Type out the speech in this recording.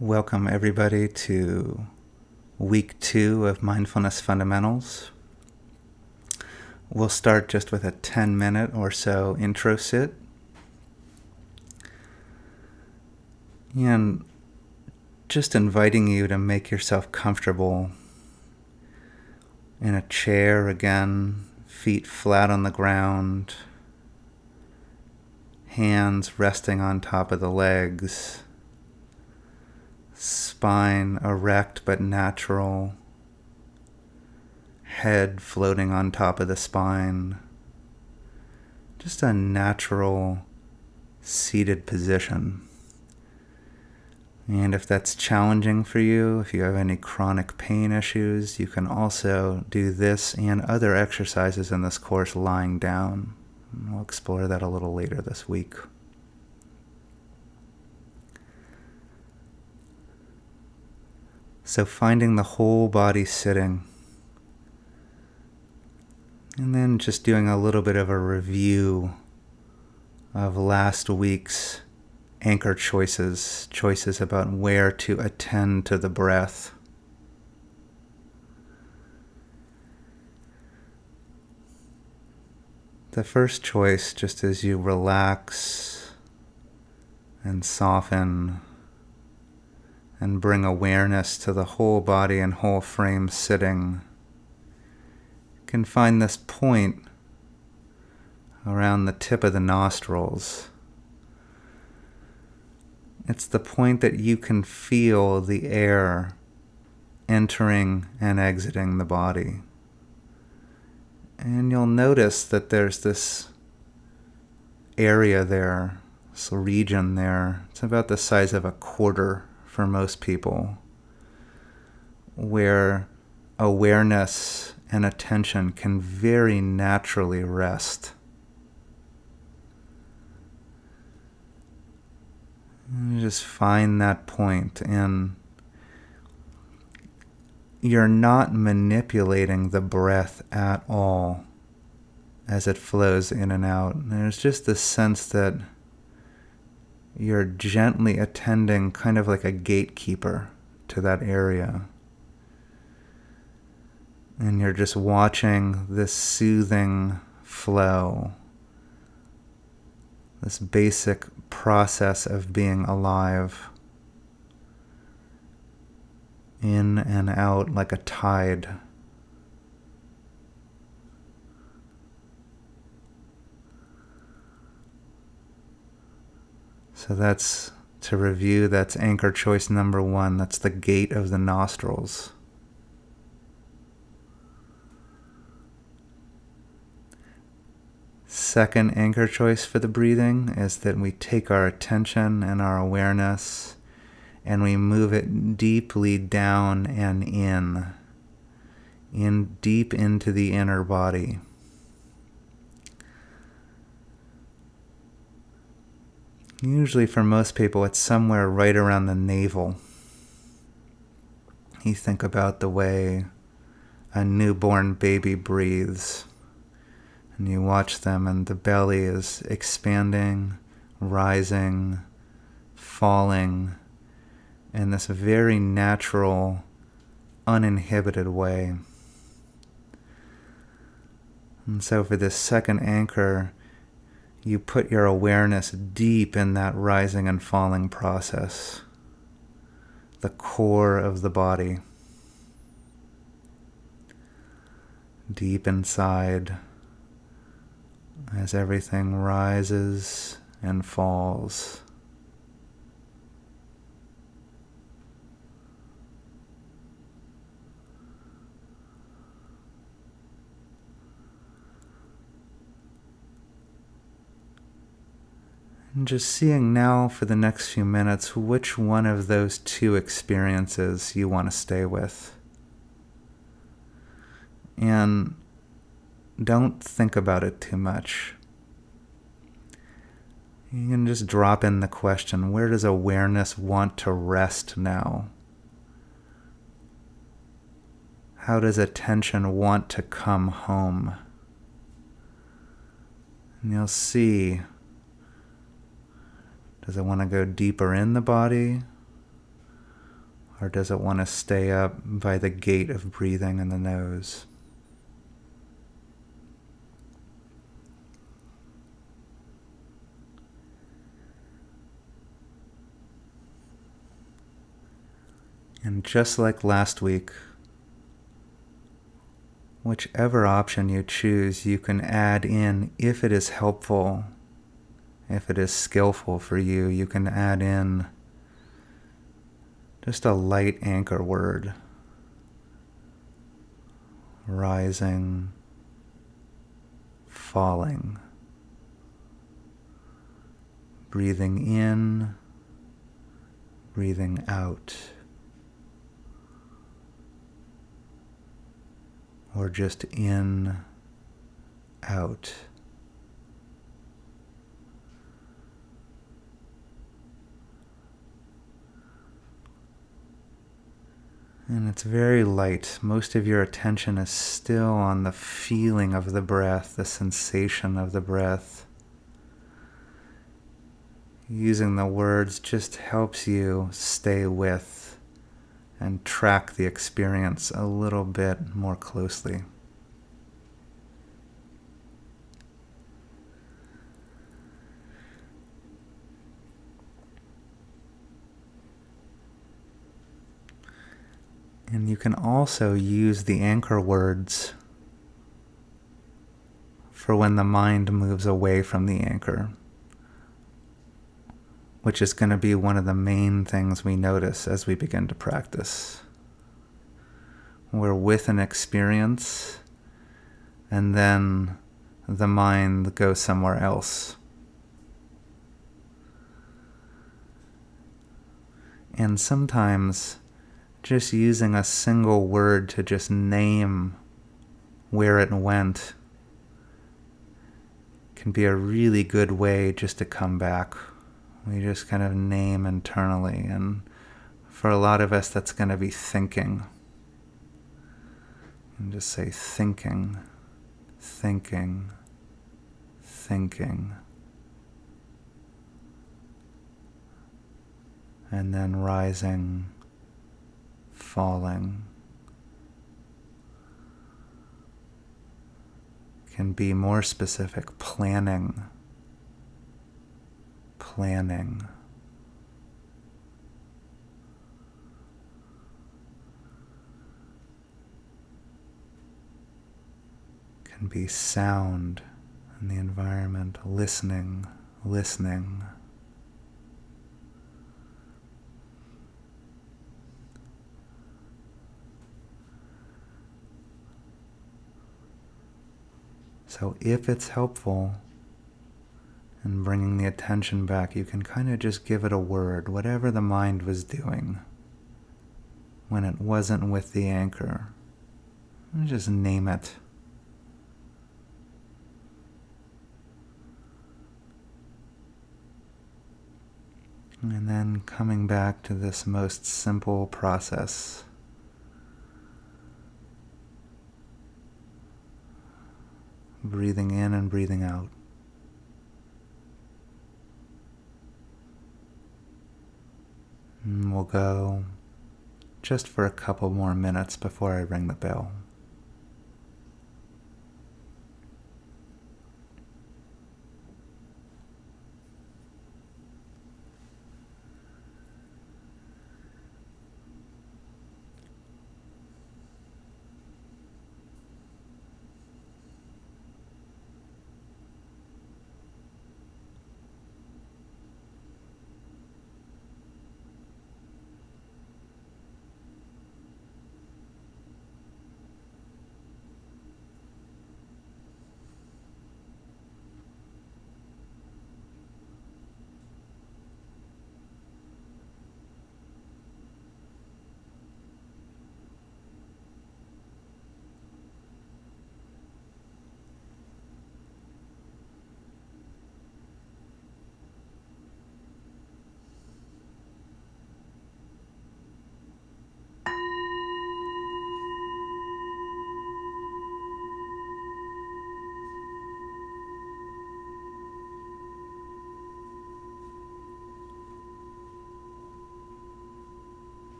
Welcome everybody to week 2 of Mindfulness Fundamentals. We'll start just with a 10-minute or so intro sit. And just inviting you to make yourself comfortable in a chair again, feet flat on the ground, hands resting on top of the legs, spine erect but natural, head floating on top of the spine. Just a natural seated position. And if that's challenging for you, if you have any chronic pain issues, you can also do this and other exercises in this course lying down. We'll explore that a little later this week. So finding the whole body sitting, and then just doing a little bit of a review of last week's anchor choices about where to attend to the breath. The first choice, just as you relax and soften and bring awareness to the whole body and whole frame sitting, you can find this point around the tip of the nostrils. It's the point that you can feel the air entering and exiting the body. And you'll notice that there's this area there, this region there. It's about the size of a quarter for most people, where awareness and attention can very naturally rest. You just find that point, and you're not manipulating the breath at all as it flows in and out. There's just this sense that you're gently attending, kind of like a gatekeeper to that area. And you're just watching this soothing flow, this basic process of being alive, in and out like a tide. So that's, to review, that's anchor choice number 1. That's the gate of the nostrils. Second anchor choice for the breathing is that we take our attention and our awareness and we move it deeply down and in deep into the inner body. Usually for most people it's somewhere right around the navel. You think about the way a newborn baby breathes. And you watch them, and the belly is expanding, rising, falling in this very natural, uninhibited way. And so for this second anchor, you put your awareness deep in that rising and falling process, the core of the body, deep inside, as everything rises and falls. And just seeing now for the next few minutes which one of those two experiences you want to stay with. And don't think about it too much. You can just drop in the question, where does awareness want to rest now? How does attention want to come home? And you'll see, does it want to go deeper in the body? Or does it want to stay up by the gate of breathing in the nose? And just like last week, whichever option you choose, you can add in, if it is helpful, if it is skillful for you, you can add in just a light anchor word. Rising, falling, breathing in, breathing out, or just in, out. And it's very light. Most of your attention is still on the feeling of the breath, the sensation of the breath. Using the words just helps you stay with and track the experience a little bit more closely. And you can also use the anchor words for when the mind moves away from the anchor, which is going to be one of the main things we notice as we begin to practice. We're with an experience, and then the mind goes somewhere else. And sometimes just using a single word to just name where it went can be a really good way just to come back. We just kind of name internally, and for a lot of us that's going to be thinking. And just say thinking, thinking, thinking. And then rising, falling. Can be more specific, planning, planning. Can be sound in the environment, listening, listening. So if it's helpful in bringing the attention back, you can kind of just give it a word, whatever the mind was doing when it wasn't with the anchor. And just name it. And then coming back to this most simple process. Breathing in and breathing out. And we'll go just for a couple more minutes before I ring the bell.